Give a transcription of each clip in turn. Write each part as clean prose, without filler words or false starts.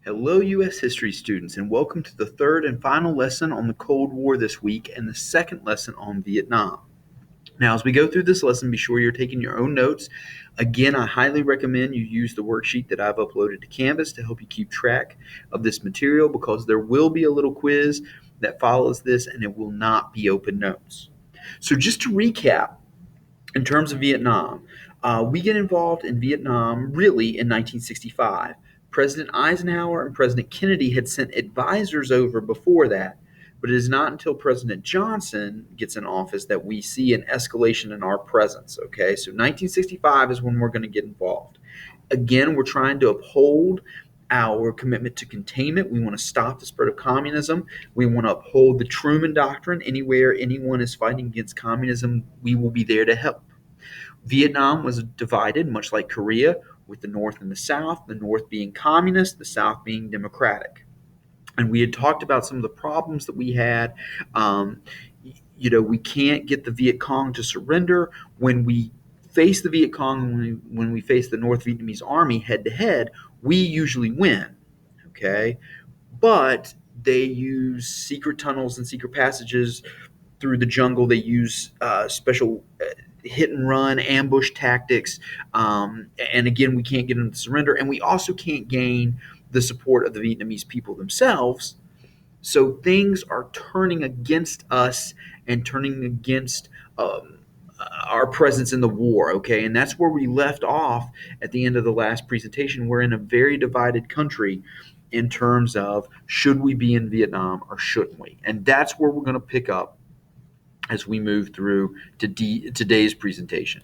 Hello, U.S. history students, and welcome to the third and final lesson on the Cold War this week and the second lesson on Vietnam. Now, as we go through this lesson, be sure you're taking your own notes. Again, I highly recommend you use the worksheet that I've uploaded to Canvas to help you keep track of this material because there will be a little quiz that follows this and it will not be open notes. So, just to recap, in terms of Vietnam, we get involved in Vietnam really in 1965. President Eisenhower and President Kennedy had sent advisors over before that, but it is not until President Johnson gets in office that we see an escalation in our presence. Okay, so 1965 is when we're going to get involved. Again, we're trying to uphold our commitment to containment. We want to stop the spread of communism. We want to uphold the Truman Doctrine. Anywhere anyone is fighting against communism, we will be there to help. Vietnam was divided, much like Korea, with the North and the North being communist, the South being democratic. And we had talked about some of the problems that we had. Um, we can't get the Viet Cong to surrender. When we face the Viet Cong, when we face the North Vietnamese army head to head, we usually win. Okay, but they use secret tunnels and secret passages through the jungle. They use special hit and run ambush tactics. And again, we can't get them to surrender. And we also can't gain the support of the Vietnamese people themselves. So things are turning against us and turning against our presence in the war, okay? And that's where we left off at the end of the last presentation. We're in a very divided country in terms of should we be in Vietnam or shouldn't we? And that's where we're going to pick up as we move through to today's presentation.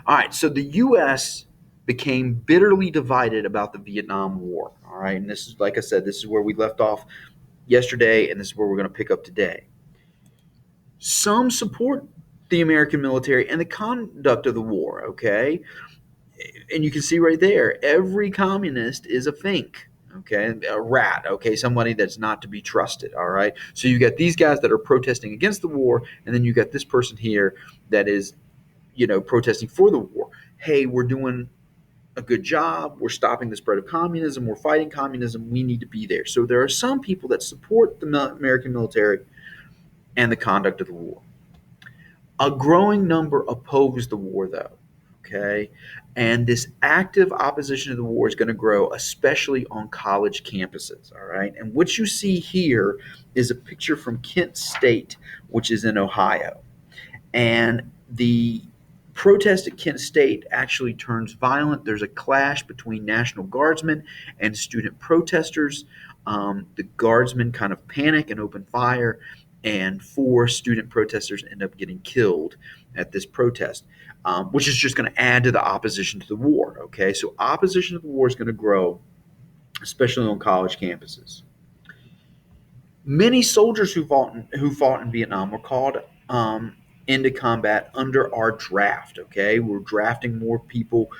All right, so the U.S. became bitterly divided about the Vietnam War. All right, and this is, like I said, this is where we left off yesterday, and this is where we're going to pick up today. Some support the American military and the conduct of the war, okay? And you can see right there, every communist is a fink, okay? A rat, okay? Somebody that's not to be trusted, all right? So you got these guys that are protesting against the war, and then you got this person here that is, protesting for the war. Hey, we're doing a good job. We're stopping the spread of communism. We're fighting communism. We need to be there. So there are some people that support the American military and the conduct of the war. A growing number oppose the war, though. Okay. And this active opposition to the war is going to grow, especially on college campuses. All right. And what you see here is a picture from Kent State, which is in Ohio. And the protest at Kent State actually turns violent. There's a clash between National Guardsmen and student protesters. The guardsmen kind of panic and open fire, and 4 student protesters end up getting killed at this protest, which is just going to add to the opposition to the war. Okay, so opposition to the war is going to grow, especially on college campuses. Many soldiers who fought in Vietnam were called into combat under our draft. Okay, we're drafting more people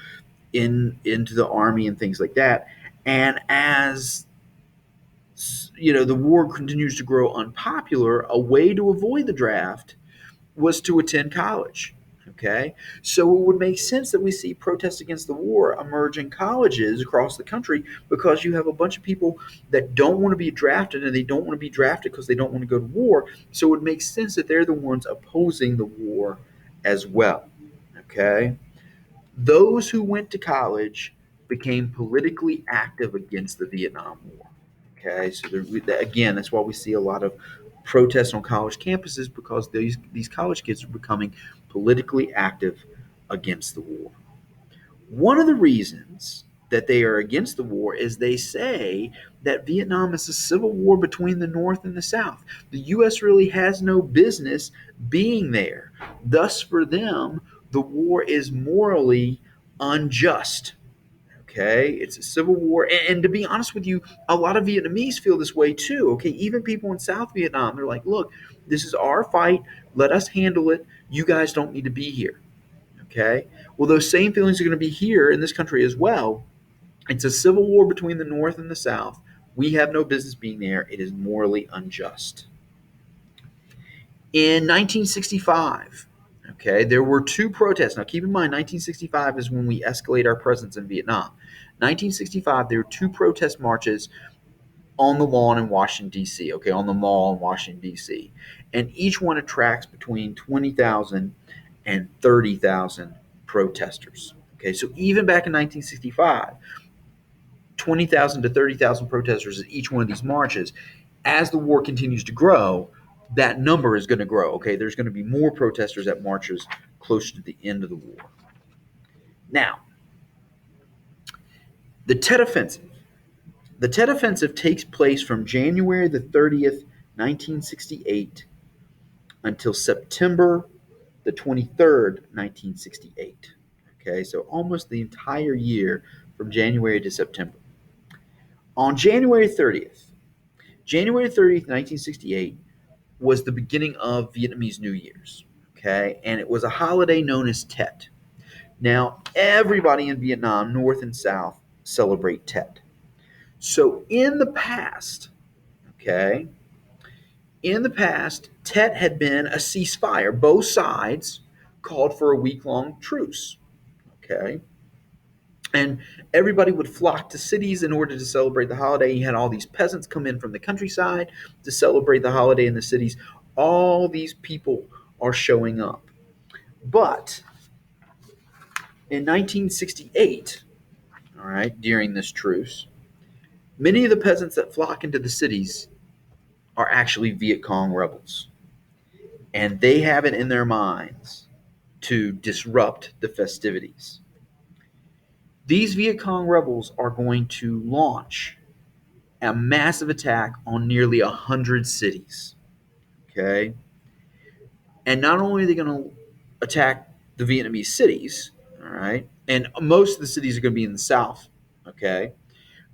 into the army and things like that. And as the war continues to grow unpopular, a way to avoid the draft was to attend college. Okay, so it would make sense that we see protests against the war emerge in colleges across the country because you have a bunch of people that don't want to be drafted, and they don't want to be drafted because they don't want to go to war. So it makes sense that they're the ones opposing the war as well. Okay, those who went to college became politically active against the Vietnam War. Okay, so again, that's why we see a lot of protests on college campuses because these college kids are becoming politically active against the war. One of the reasons that they are against the war is they say that Vietnam is a civil war between the North and the South. The U.S. really has no business being there. Thus, for them, the war is morally unjust. Okay, it's a civil war. And to be honest with you, a lot of Vietnamese feel this way too. Okay, even people in South Vietnam, they're like, look, this is our fight. Let us handle it. You guys don't need to be here. Okay, well, those same feelings are going to be here in this country as well. It's a civil war between the North and the South. We have no business being there. It is morally unjust. In 1965, okay, there were 2 protests. Now, keep in mind, 1965 is when we escalate our presence in Vietnam. 1965, there were two protest marches on the lawn in Washington, D.C., okay, on the mall in Washington, D.C., and each one attracts between 20,000 and 30,000 protesters. Okay, so even back in 1965, 20,000 to 30,000 protesters at each one of these marches. As the war continues to grow, that number is going to grow. Okay, there's going to be more protesters at marches closer to the end of the war. Now, the Tet Offensive. The Tet Offensive takes place from January the 30th, 1968 until September the 23rd, 1968. Okay, so almost the entire year from January to September. On January 30th, 1968, was the beginning of Vietnamese New Year's. Okay, and it was a holiday known as Tet. Now, everybody in Vietnam, North and South, celebrate Tet. So in the past, okay, Tet had been a ceasefire. Both sides called for a week-long truce. Okay, and everybody would flock to cities in order to celebrate the holiday. You had all these peasants come in from the countryside to celebrate the holiday in the cities. All these people are showing up. But in 1968, all right, during this truce, many of the peasants that flock into the cities are actually Viet Cong rebels. And they have it in their minds to disrupt the festivities. These Viet Cong rebels are going to launch a massive attack on nearly 100 cities. Okay? And not only are they going to attack the Vietnamese cities, all right, and most of the cities are going to be in the south, okay,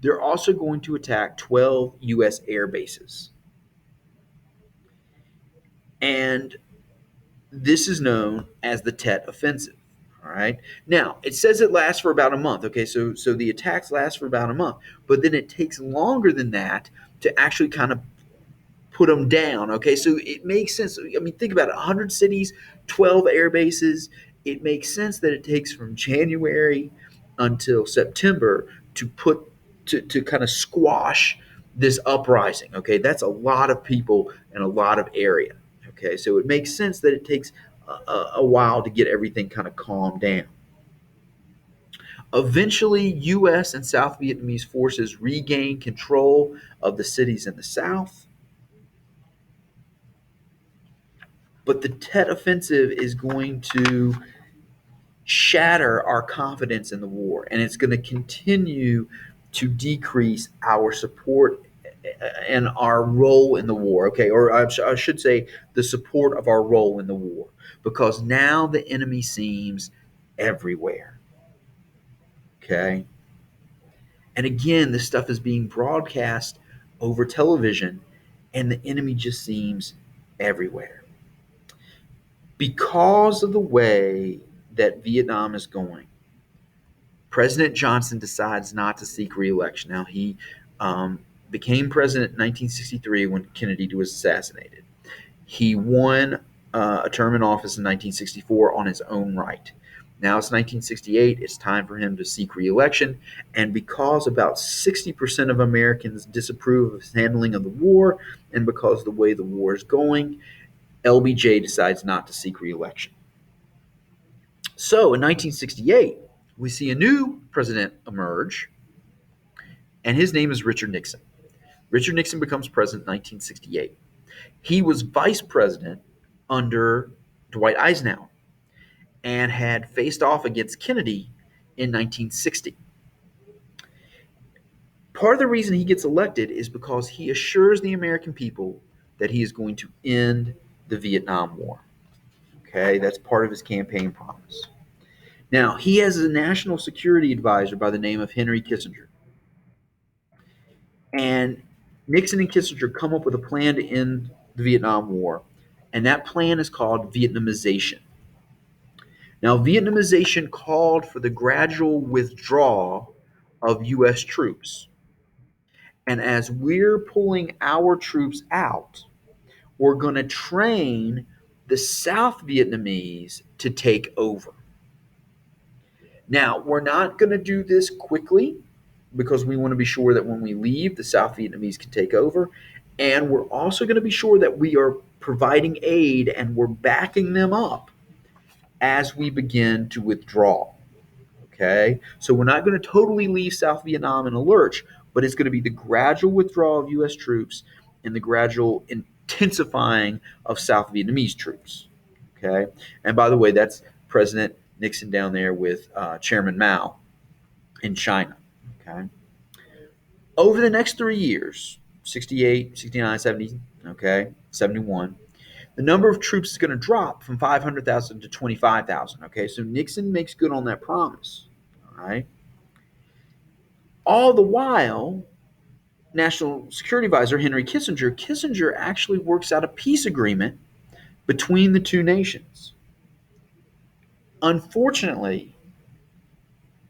they're also going to attack 12 U.S. air bases. And this is known as the Tet Offensive. All right. Now, it says it lasts for about a month. Okay. So the attacks last for about a month, but then it takes longer than that to actually kind of put them down. Okay. So it makes sense. I mean, think about it 100 cities, 12 air bases. It makes sense that it takes from January until September to to kind of squash this uprising. Okay. That's a lot of people and a lot of area. Okay. So it makes sense that it takes a while to get everything kind of calmed down. Eventually, U.S. and South Vietnamese forces regained control of the cities in the south. But the Tet Offensive is going to shatter our confidence in the war, and it's going to continue to decrease our support and our role in the war. Okay, or I should say the support of our role in the war, because now the enemy seems everywhere. Okay, and again, this stuff is being broadcast over television, and the enemy just seems everywhere because of the way that Vietnam is going. President Johnson decides not to seek re-election. Now, he became president in 1963 when Kennedy was assassinated. He won a term in office in 1964 on his own right. Now it's 1968. It's time for him to seek re-election. And because about 60% of Americans disapprove of his handling of the war, and because of the way the war is going, LBJ decides not to seek re-election. So in 1968, we see a new president emerge, and his name is Richard Nixon. Richard Nixon becomes president in 1968. He was vice president under Dwight Eisenhower and had faced off against Kennedy in 1960. Part of the reason he gets elected is because he assures the American people that he is going to end the Vietnam War. Okay, that's part of his campaign promise. Now, he has a national security advisor by the name of Henry Kissinger. And Nixon and Kissinger come up with a plan to end the Vietnam War, and that plan is called Vietnamization. Now, Vietnamization called for the gradual withdrawal of U.S. troops. And as we're pulling our troops out, we're going to train the South Vietnamese to take over. Now, we're not going to do this quickly. because we want to be sure that when we leave, the South Vietnamese can take over. And we're also going to be sure that we are providing aid and we're backing them up as we begin to withdraw. Okay? So we're not going to totally leave South Vietnam in a lurch, but it's going to be the gradual withdrawal of U.S. troops and the gradual intensifying of South Vietnamese troops. Okay? And by the way, that's President Nixon down there with Chairman Mao in China. Okay? Over the next 3 years, 68, 69, 70, okay, 71, the number of troops is going to drop from 500,000 to 25,000. Okay, so Nixon makes good on that promise. All right. All the while, National Security Advisor Henry Kissinger actually works out a peace agreement between the two nations. Unfortunately,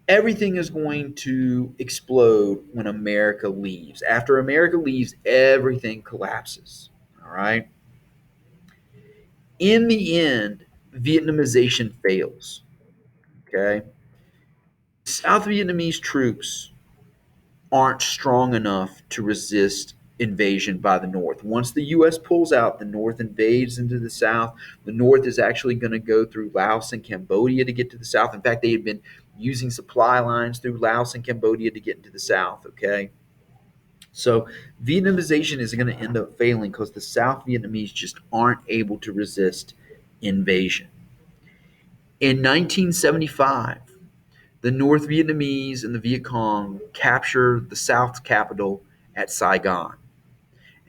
everything is going to explode when America leaves. After America leaves, everything collapses. All right. In the end, Vietnamization fails. Okay. South Vietnamese troops aren't strong enough to resist invasion by the North. Once the U.S. pulls out, the North invades into the South. The North is actually going to go through Laos and Cambodia to get to the South. In fact, they had been using supply lines through Laos and Cambodia to get into the South. Okay. So Vietnamization is going to end up failing because the South Vietnamese just aren't able to resist invasion. In 1975, the North Vietnamese and the Viet Cong capture the South's capital at Saigon.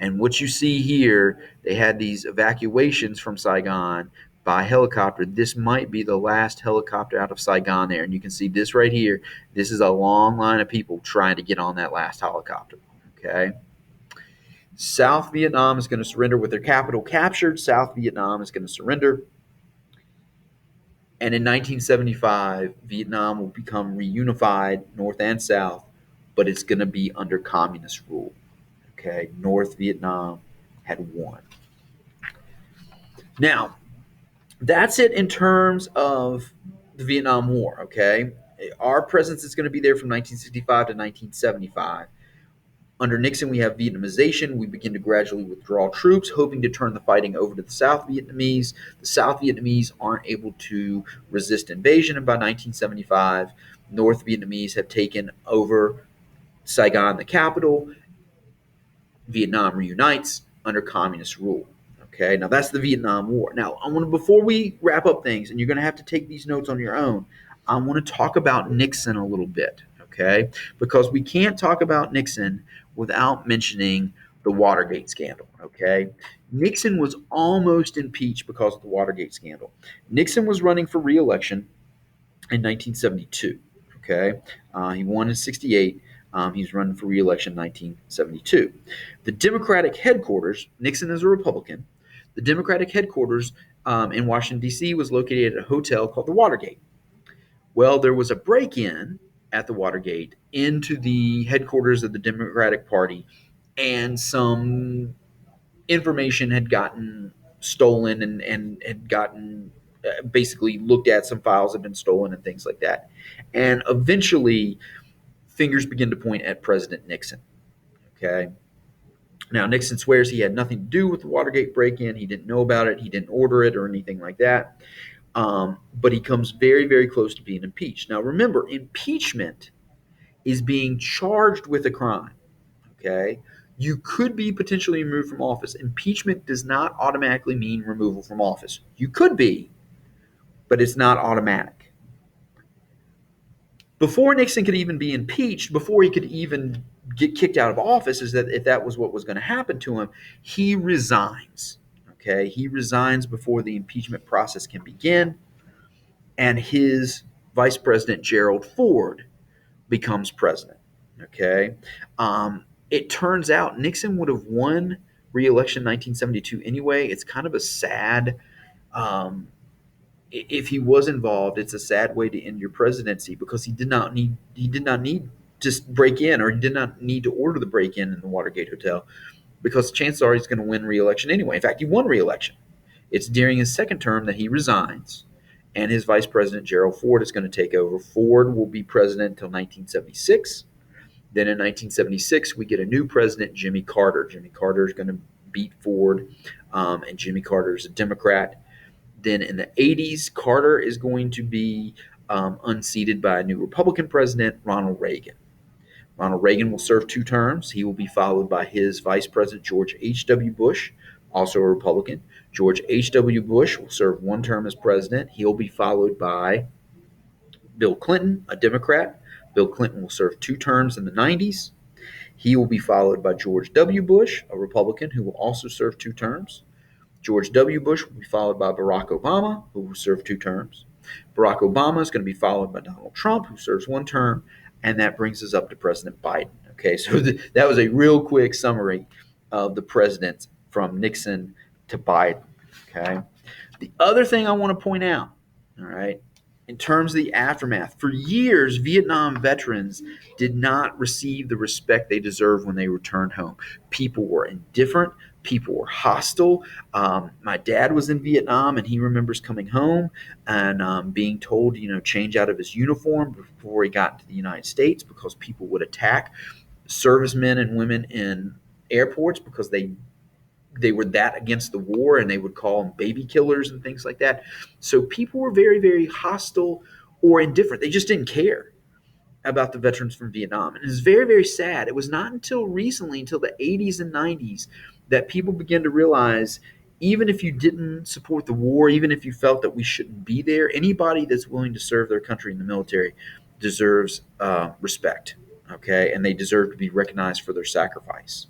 And what you see here, they had these evacuations from Saigon by helicopter. This might be the last helicopter out of Saigon there. And you can see this right here. This is a long line of people trying to get on that last helicopter. Okay. South Vietnam is going to surrender with their capital captured. South Vietnam is going to surrender. And in 1975, Vietnam will become reunified, North and South, but it's going to be under communist rule. Okay, North Vietnam had won. Now, that's it in terms of the Vietnam War. Okay, our presence is going to be there from 1965 to 1975. Under Nixon, we have Vietnamization. We begin to gradually withdraw troops, hoping to turn the fighting over to the South Vietnamese. The South Vietnamese aren't able to resist invasion, and by 1975, North Vietnamese have taken over Saigon, the capital. Vietnam reunites under communist rule. Okay, now that's the Vietnam War. Now, I want to, before we wrap up things, and you're going to have to take these notes on your own, I want to talk about Nixon a little bit. Okay, because we can't talk about Nixon without mentioning the Watergate scandal. Okay, Nixon was almost impeached because of the Watergate scandal. Nixon was running for re-election in 1972. Okay, he won in 68. He's running for re-election in 1972. The Democratic headquarters, Nixon is a Republican. The Democratic headquarters in Washington, D.C. was located at a hotel called the Watergate. Well, there was a break-in at the Watergate into the headquarters of the Democratic Party, and some information had gotten stolen and had gotten basically looked at. Some files had been stolen and things like that. And eventually, fingers begin to point at President Nixon. Okay. Now, Nixon swears he had nothing to do with the Watergate break-in. He didn't know about it. He didn't order it or anything like that. But he comes very, very close to being impeached. Now, remember, impeachment is being charged with a crime. Okay. You could be potentially removed from office. Impeachment does not automatically mean removal from office. You could be, but it's not automatic. Before Nixon could even be impeached, before he could even get kicked out of office, is that if that was what was going to happen to him, he resigns. Okay, he resigns before the impeachment process can begin, and his vice president Gerald Ford becomes president. Okay, it turns out Nixon would have won re-election in 1972 anyway. It's kind of a sad. If he was involved, it's a sad way to end your presidency because he did not need to break in, or he did not need to order the break in the Watergate Hotel, because chances are he's going to win re-election anyway. In fact, he won re-election. It's during his second term that he resigns, and his vice president Gerald Ford is going to take over. Ford will be president until 1976, Then in 1976, we get a new president, Jimmy Carter. Jimmy Carter is going to beat Ford, and Jimmy Carter is a Democrat. Then in the 80s, Carter is going to be unseated by a new Republican president, Ronald Reagan. Ronald Reagan will serve 2 terms. He will be followed by his vice president, George H.W. Bush, also a Republican. George H.W. Bush will serve 1 term as president. He'll be followed by Bill Clinton, a Democrat. Bill Clinton will serve 2 terms in the 90s. He will be followed by George W. Bush, a Republican, who will also serve 2 terms. George W. Bush will be followed by Barack Obama, who will serve 2 terms. Barack Obama is going to be followed by Donald Trump, who serves 1 term. And that brings us up to President Biden. Okay, so that was a real quick summary of the presidents from Nixon to Biden. Okay, the other thing I want to point out, all right, in terms of the aftermath, for years, Vietnam veterans did not receive the respect they deserved when they returned home. People were indifferent. People were hostile. My dad was in Vietnam, and he remembers coming home and being told, change out of his uniform before he got to the United States because people would attack servicemen and women in airports because they were that against the war, and they would call them baby killers and things like that. So people were very, very hostile or indifferent. They just didn't care about the veterans from Vietnam. And it's very, very sad. It was not until recently, until the 80s and 90s, that people began to realize even if you didn't support the war, even if you felt that we shouldn't be there, anybody that's willing to serve their country in the military deserves respect, okay? And they deserve to be recognized for their sacrifice.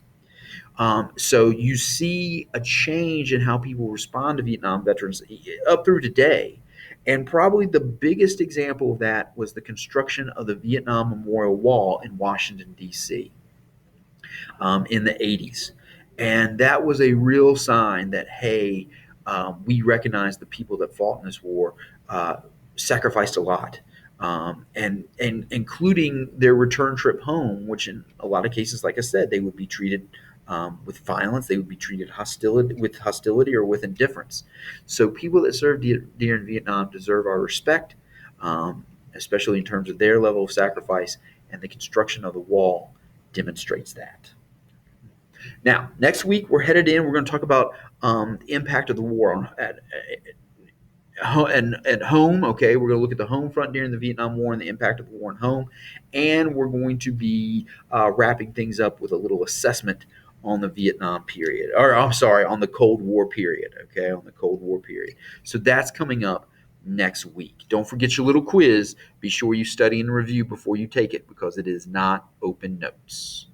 So you see a change in how people respond to Vietnam veterans up through today. And probably the biggest example of that was the construction of the Vietnam Memorial Wall in Washington, D.C. In the 80s. And that was a real sign that, hey, we recognize the people that fought in this war sacrificed a lot. And including their return trip home, which in a lot of cases, like I said, they would be treated with violence. They would be treated with hostility or with indifference. So people that served during Vietnam deserve our respect, especially in terms of their level of sacrifice, and the construction of the wall demonstrates that. Now, next week we're headed in. We're going to talk about the impact of the war at home. Okay, we're going to look at the home front during the Vietnam War and the impact of the war at home, and we're going to be wrapping things up with a little assessment on the Vietnam period, or I'm sorry, on the Cold War period. Okay, on the Cold War period. So that's coming up next week. Don't forget your little quiz. Be sure you study and review before you take it because it is not open notes.